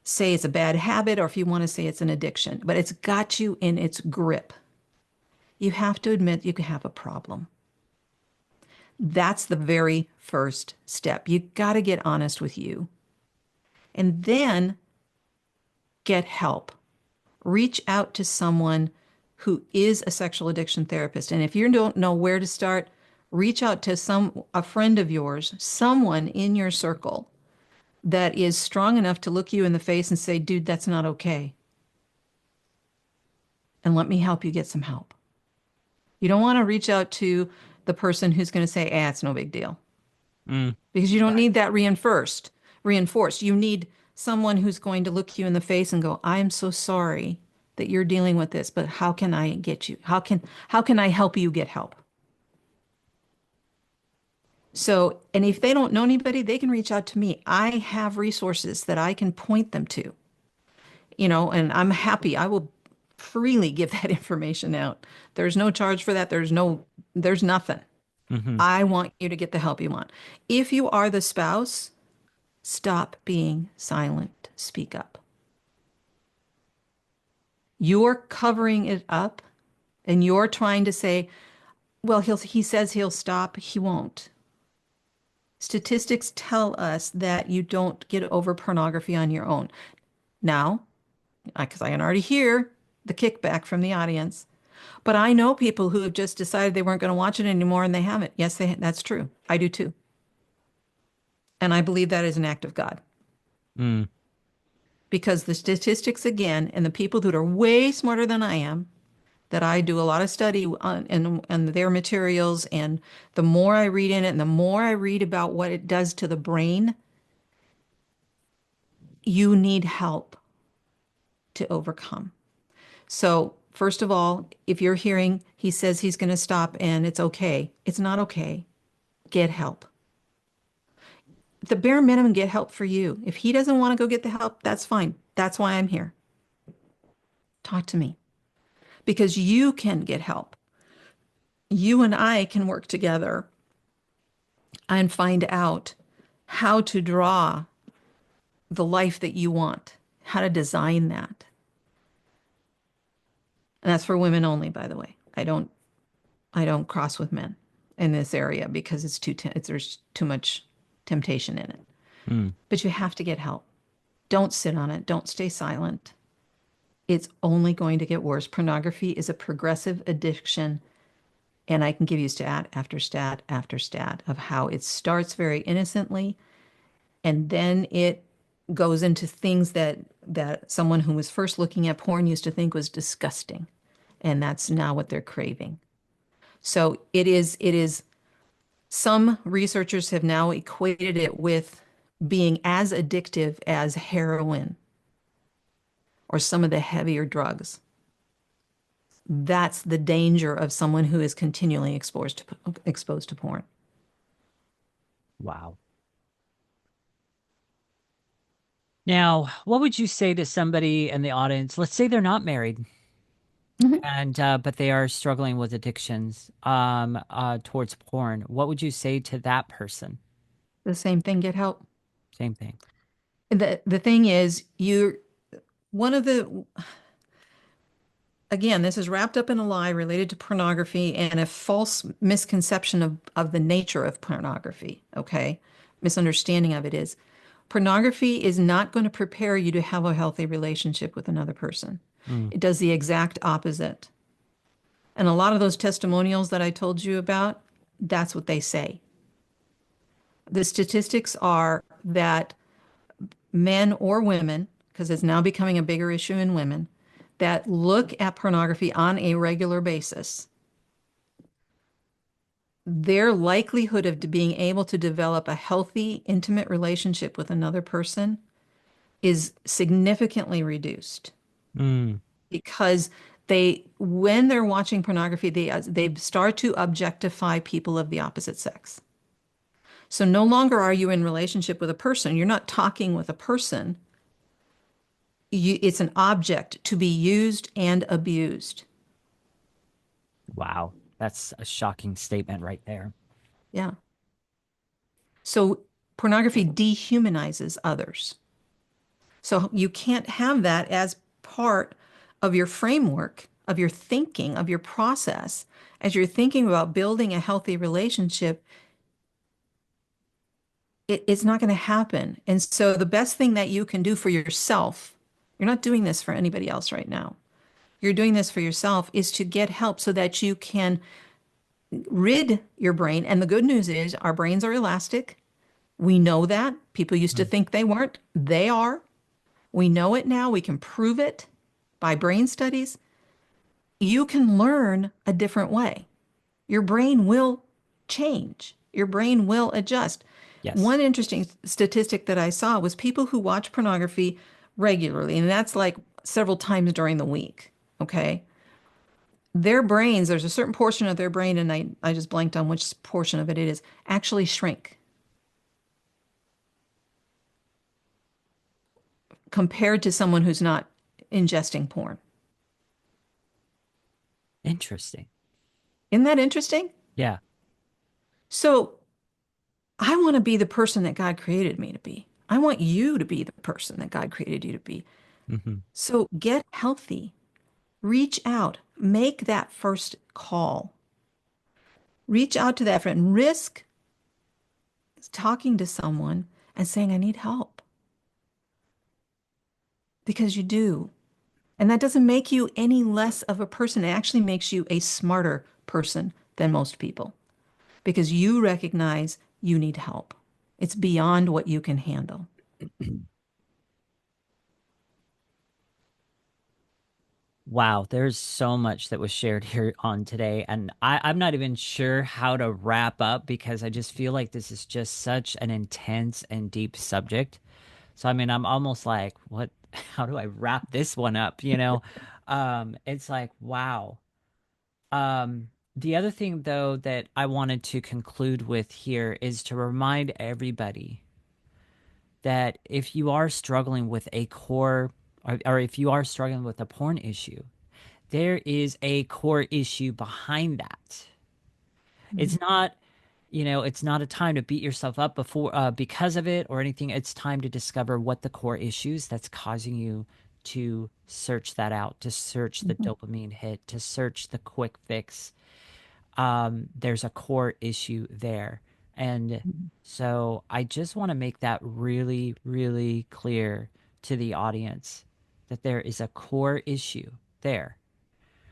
say it's a bad habit or if you want to say it's an addiction, but it's got you in its grip. You have to admit you can have a problem. That's the very first step. You got to get honest with you and then get help. Reach out to someone who is a sexual addiction therapist. And if you don't know where to start, reach out to a friend of yours, someone in your circle that is strong enough to look you in the face and say, dude, that's not okay. And let me help you get some help. You don't want to reach out to the person who's going to say, it's no big deal. mm, Because you don't right. need that reinforced. You need someone who's going to look you in the face and go, I am so sorry that you're dealing with this, but how can I get you? How can I help you get help? So, and if they don't know anybody, they can reach out to me. I have resources that I can point them to, and I'm happy. I will freely give that information out. There's no charge for that. There's nothing. hmm I want you to get the help you want. If you are the spouse, stop being silent. Speak up. You're covering it up and you're trying to say, well, he says he'll stop. He won't. Statistics tell us that you don't get over pornography on your own. Now, because I can already hear the kickback from the audience, but I know people who have just decided they weren't going to watch it anymore and they haven't. Yes, that's true. I do too. And I believe that is an act of God. Mm, Because the statistics again, and the people that are way smarter than I am, that I do a lot of study on and their materials, and the more I read in it, and the more I read about what it does to the brain, you need help to overcome. So, first of all, if you're hearing he says he's going to stop and it's okay, it's not okay. Get help. the bare minimum, get help for you. If he doesn't want to go get the help, that's fine. That's why I'm here. Talk to me because you can get help. You and I can work together and find out how to draw the life that you want, how to design that. And that's for women only, by the way. I don't cross with men in this area because there's too much temptation in it. Mm. But you have to get help. Don't sit on it. Don't stay silent. It's only going to get worse. Pornography is a progressive addiction, and I can give you stat after stat after stat of how it starts very innocently, and then it goes into things that someone who was first looking at porn used to think was disgusting, and that's now what they're craving. So it is some researchers have now equated it with being as addictive as heroin or some of the heavier drugs. That's the danger of someone who is continually exposed to porn. Wow. Now, what would you say to somebody in the audience? Let's say they're not married Mhm. and but they are struggling with addictions towards porn. What would you say to that person? The same thing, get help. Same thing. The thing is, you're one of the again, this is wrapped up in a lie related to pornography and a false misconception of the nature of pornography. Okay. Misunderstanding of it is pornography is not going to prepare you to have a healthy relationship with another person. Mm. It does the exact opposite. And a lot of those testimonials that I told you about, that's what they say. The statistics are that men or women, because it's now becoming a bigger issue in women, that look at pornography on a regular basis, their likelihood of being able to develop a healthy, intimate relationship with another person is significantly reduced Mm. because when they're watching pornography, they start to objectify people of the opposite sex. So no longer are you in relationship with a person. You're not talking with a person. It's an object to be used and abused. Wow. That's a shocking statement right there. Yeah. So pornography dehumanizes others. So you can't have that as part of your framework, of your thinking, of your process. As you're thinking about building a healthy relationship, it's not going to happen. And so the best thing that you can do for yourself, you're not doing this for anybody else right now. You're doing this for yourself, is to get help so that you can rid your brain. And the good news is our brains are elastic. We know that. People used to Mm. think they weren't. They are. We know it now. We can prove it by brain studies. You can learn a different way. Your brain will change. Your brain will adjust. Yes. One interesting statistic that I saw was people who watch pornography regularly, and that's like several times during the week. Okay. Their brains, there's a certain portion of their brain, and I just blanked on which portion of it is, actually shrink compared to someone who's not ingesting porn. Interesting. Isn't that interesting? Yeah. So I want to be the person that God created me to be. I want you to be the person that God created you to be. Hmm. So get healthy, reach out, make that first call, reach out to that friend, risk talking to someone and saying, I need help because you do. And that doesn't make you any less of a person. It actually makes you a smarter person than most people because you recognize you need help. It's beyond what you can handle. Wow, there's so much that was shared here on today, and I'm not even sure how to wrap up because I just feel like this is just such an intense and deep subject. So I mean, I'm almost like, what? How do I wrap this one up? It's like, wow. The other thing though that I wanted to conclude with here is to remind everybody. that if you are struggling with a core, or if you are struggling with a porn issue, there is a core issue behind that. It's Mhm. not, it's not a time to beat yourself up before because of it or anything. It's time to discover what the core issues that's causing you to search that out, to search the Mhm. dopamine hit, to search the quick fix. There's a core issue there. And Mhm. so I just want to make that really, really clear to the audience that there is a core issue there.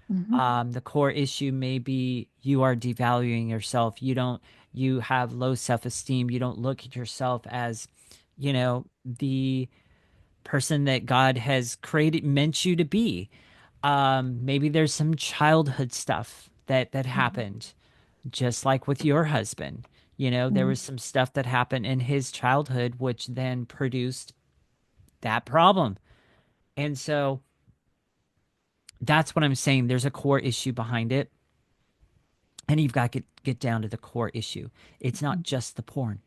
Mhm. The core issue may be you are devaluing yourself. You have low self-esteem. You don't look at yourself as, the person that God has created, meant you to be. Maybe there's some childhood stuff that Mhm. happened, just like with your husband. There was Mhm. some stuff that happened in his childhood, which then produced that problem. And so that's what I'm saying. There's a core issue behind it. And you've got to get down to the core issue. It's not Mhm. just the porn.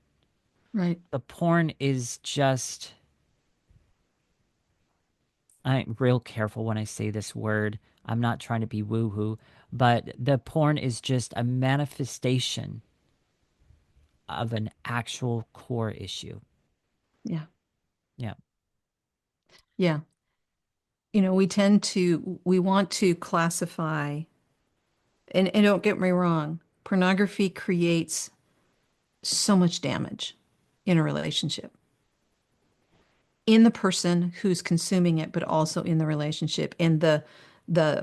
Right. The porn is just, I'm real careful when I say this word. I'm not trying to be woo-hoo, but the porn is just a manifestation of an actual core issue. Yeah. Yeah. Yeah. We want to classify, and don't get me wrong, pornography creates so much damage in a relationship, in the person who's consuming it, but also in the relationship. And the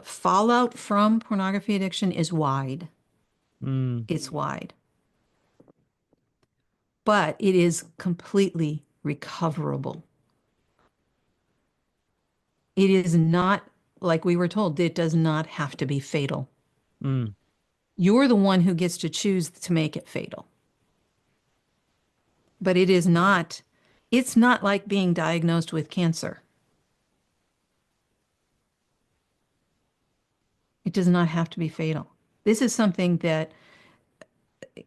fallout from pornography addiction is wide. Mm, It's wide, but it is completely recoverable. It is not, like we were told, it does not have to be fatal. mm, You're the one who gets to choose to make it fatal. But it's not like being diagnosed with cancer. It does not have to be fatal. This is something that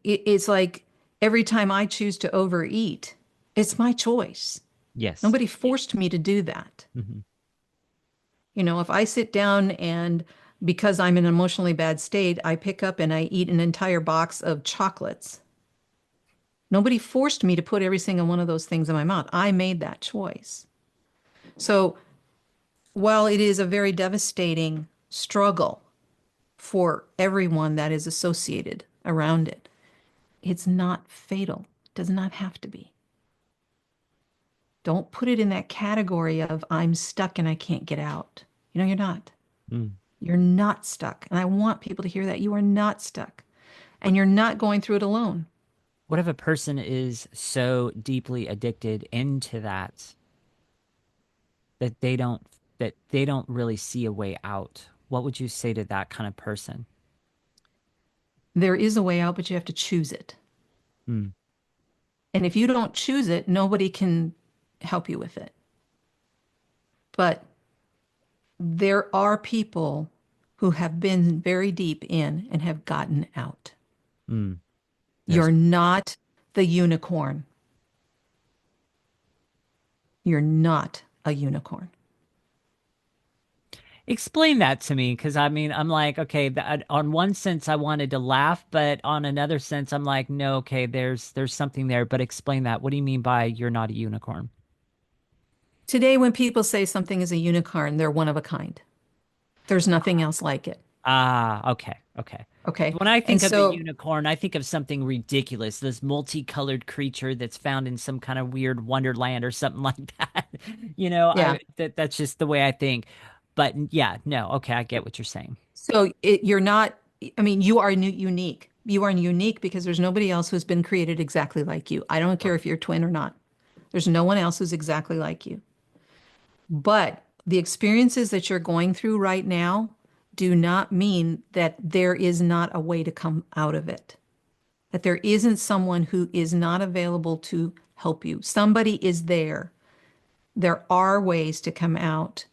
it's like every time I choose to overeat, it's my choice. yes. Nobody forced me to do that. Hmm. If I sit down and because I'm in an emotionally bad state, I pick up and I eat an entire box of chocolates. Nobody forced me to put every single one of those things in my mouth. I made that choice. So while it is a very devastating struggle for everyone that is associated around it, it's not fatal. It does not have to be. Don't put it in that category of I'm stuck and I can't get out. You're not. Mm. You're not stuck. And I want people to hear that. You are not stuck. And you're not going through it alone. What if a person is so deeply addicted into that they don't that they don't really see a way out? What would you say to that kind of person? There is a way out, but you have to choose it. Mm, And if you don't choose it, nobody can help you with it. But there are people who have been very deep in and have gotten out. mm. There's You're not the unicorn. You're not a unicorn. Explain that to me, because I mean, I'm like, okay, on one sense, I wanted to laugh, but on another sense, I'm like, no, okay, there's something there. But explain that. What do you mean by you're not a unicorn? Today, when people say something is a unicorn, they're one of a kind. There's nothing else like it. Ah, okay, okay. Okay. When I And think of a so, unicorn, I think of something ridiculous, this multicolored creature that's found in some kind of weird wonderland or something like that. yeah. That's just the way I think. But yeah, no, okay, I get what you're saying. You're not, I mean, you are unique. You are unique because there's nobody else who's been created exactly like you. I don't care Right. if you're twin or not. There's no one else who's exactly like you. But the experiences that you're going through right now do not mean that there is not a way to come out of it, that there isn't someone who is not available to help you. Somebody is there. There are ways to come out.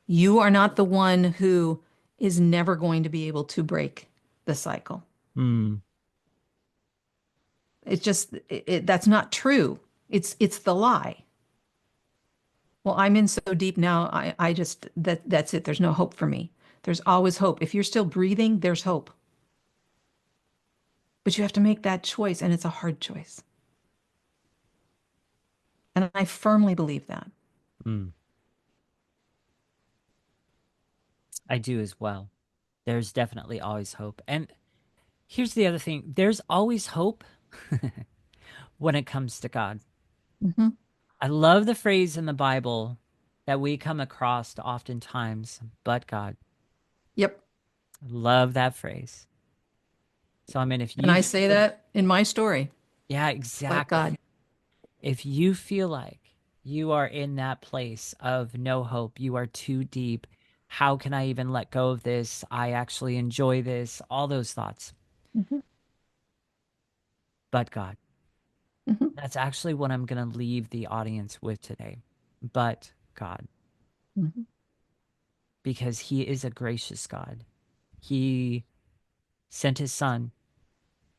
You are not the one who is never going to be able to break the cycle. Hmm. It's just that's not true. It's the lie. Well, I'm in so deep now. I just that's it. There's no hope for me. There's always hope. If you're still breathing, there's hope. But you have to make that choice, and it's a hard choice. And I firmly believe that. Mm, I do as well. There's definitely always hope. And here's the other thing, there's always hope when it comes to God. Hmm. I love the phrase in the Bible that we come across oftentimes, but God. Yep. I love that phrase. So, I mean, if And you I say feel, that in my story. yeah, But God. exactly. If you feel like you are in that place of no hope, you are too deep, how can I even let go of this? I actually enjoy this, all those thoughts. Hmm. But God, Hmm. that's actually what I'm going to leave the audience with today. But God, Hmm. because He is a gracious God. He sent His Son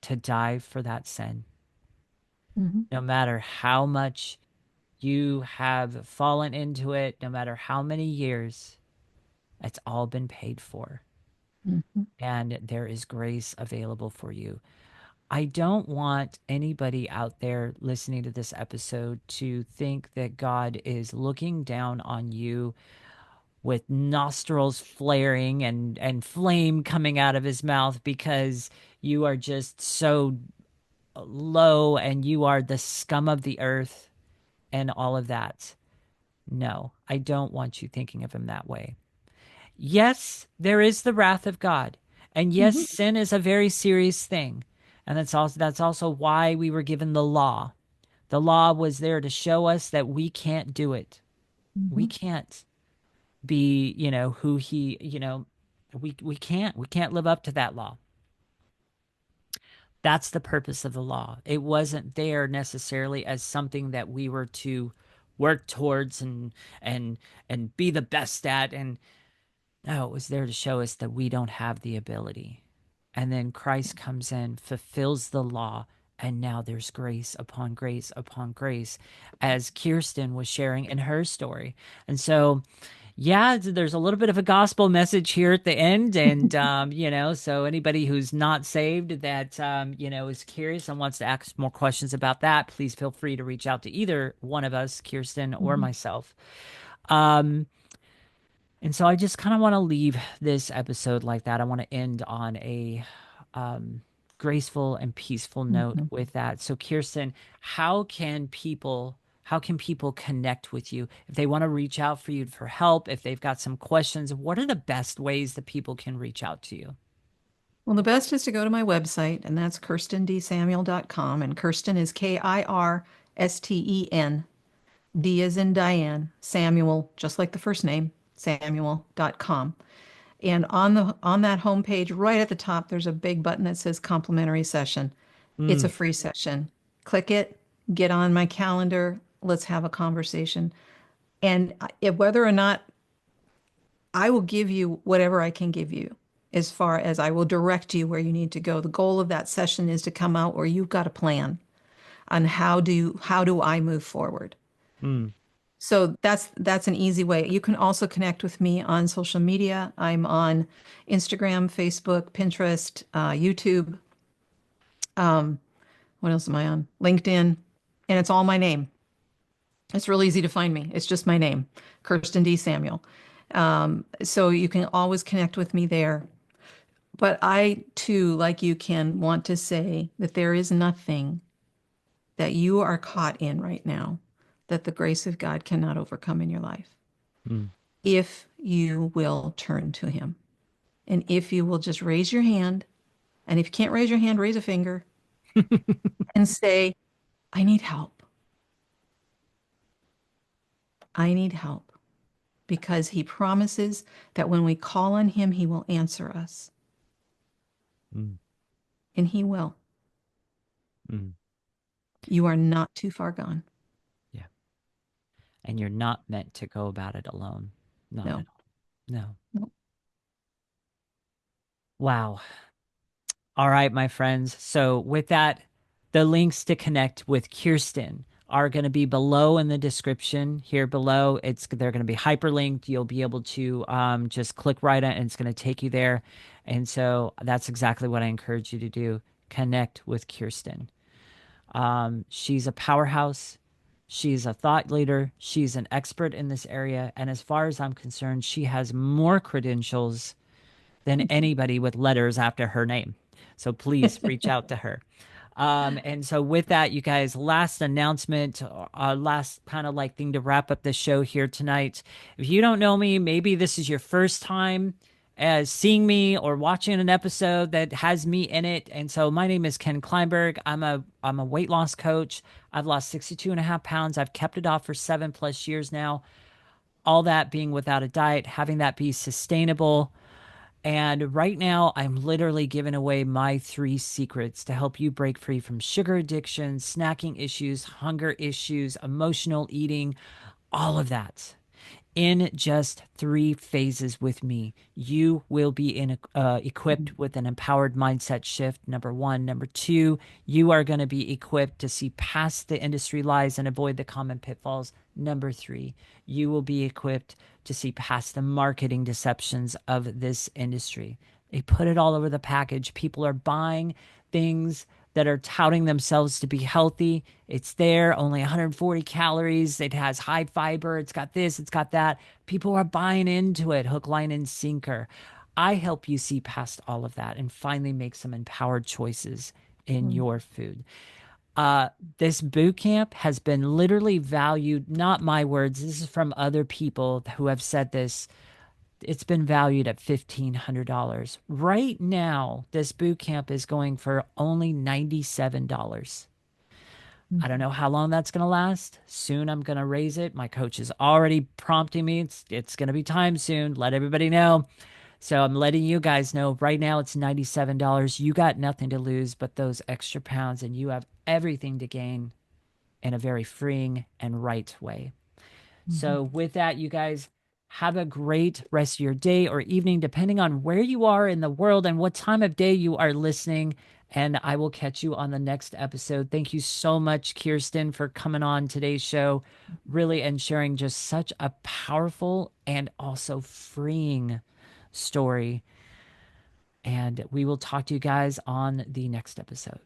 to die for that sin. Hmm. No matter how much you have fallen into it, no matter how many years, it's all been paid for. Hmm. And there is grace available for you. I don't want anybody out there listening to this episode to think that God is looking down on you with nostrils flaring and flame coming out of his mouth because you are just so low and you are the scum of the earth and all of that. No, I don't want you thinking of him that way. Yes, there is the wrath of God. And yes, Hmm. sin is a very serious thing. And that's also why we were given the law. The law was there to show us that we can't do it. We Hmm. can't be, who he, we can't live up to that law. That's the purpose of the law. It wasn't there necessarily as something that we were to work towards and and be the best at. And no, it was there to show us that we don't have the ability. And then Christ comes in, fulfills the law, and now there's grace upon grace upon grace, as Kirsten was sharing in her story. And so, yeah, there's a little bit of a gospel message here at the end. And, so anybody who's not saved that, is curious and wants to ask more questions about that, please feel free to reach out to either one of us, Kirsten or Hmm. myself. Um, and so I just kind of want to leave this episode like that. I want to end on a um, graceful and peaceful note Hmm. with that. So, Kirsten, how can people connect with you if they want to reach out for you for help? If they've got some questions, what are the best ways that people can reach out to you? Well, the best is to go to my website, and that's kirstendsamuel.com. And Kirsten is Kirsten. D as in Diane, Samuel, just like the first name, Samuel.com. And on that homepage, right at the top, there's a big button that says complimentary session. It's Mm, a free session. Click it, get on my calendar, let's have a conversation. And whether or not I will give you whatever I can give you, as far as I will direct you where you need to go. The goal of that session is to come out where you've got a plan on how do I move forward. mm, So that's an easy way. You can also connect with me on social media. I'm on Instagram, Facebook, Pinterest, YouTube. What else am I on? LinkedIn, and it's all my name. It's real easy to find me. It's just my name, Kirsten D Samuel. So you can always connect with me there. But I too, like you, can want to say that there is nothing that you are caught in right now that the grace of God cannot overcome in your life mm. if you will turn to Him. And if you will just raise your hand, and if you can't raise your hand, raise a finger and say, I need help. I need help. Because He promises that when we call on Him, He will answer us. Mm, And He will. mm. You are not too far gone. Yeah. And you're not meant to go about it alone. Not No, at all. No. no. Wow. All right, my friends. So, with that, the links to connect with Kirsten are going to be below in the description here below. They're going to be hyperlinked. You'll be able to just click right on it and it's going to take you there. And so that's exactly what I encourage you to do. Connect with Kirsten. She's a powerhouse. She's a thought leader. She's an expert in this area. And as far as I'm concerned, she has more credentials than anybody with letters after her name. So please reach out to her. And so with that, you guys, last announcement, last kind of like thing to wrap up the show here tonight. If you don't know me, maybe this is your first time as seeing me or watching an episode that has me in it. And so my name is Ken Kleinberg. I'm a weight loss coach. I've lost 62 and a half pounds. I've kept it off for 7+ years now. All that being without a diet, having that be sustainable. And right now, I'm literally giving away my 3 secrets to help you break free from sugar addiction, snacking issues, hunger issues, emotional eating, all of that in just 3 phases with me. You will be equipped with an empowered mindset shift. Number one. Number two, you are going to be equipped to see past the industry lies and avoid the common pitfalls. Number three, you will be equipped to see past the marketing deceptions of this industry. They put it all over the package. People are buying things that are touting themselves to be healthy. It's there, only 140 calories. It has high fiber. It's got this, it's got that. People are buying into it, hook, line, and sinker. I help you see past all of that and finally make some empowered choices in Mm. your food. This boot camp has been literally valued, not my words, this is from other people who have said this. It's been valued at $1,500. Right now, this boot camp is going for only $97. I don't know how long that's going to last. Soon I'm going to raise it. My coach is already prompting me. It's going to be time soon. Let everybody know. So I'm letting you guys know right now it's $97. You got nothing to lose but those extra pounds, and you have everything to gain in a very freeing and right way. Mhm. So, with that, you guys have a great rest of your day or evening, depending on where you are in the world and what time of day you are listening. And I will catch you on the next episode. Thank you so much, Kirsten, for coming on today's show, really, and sharing just such a powerful and also freeing story. And we will talk to you guys on the next episode.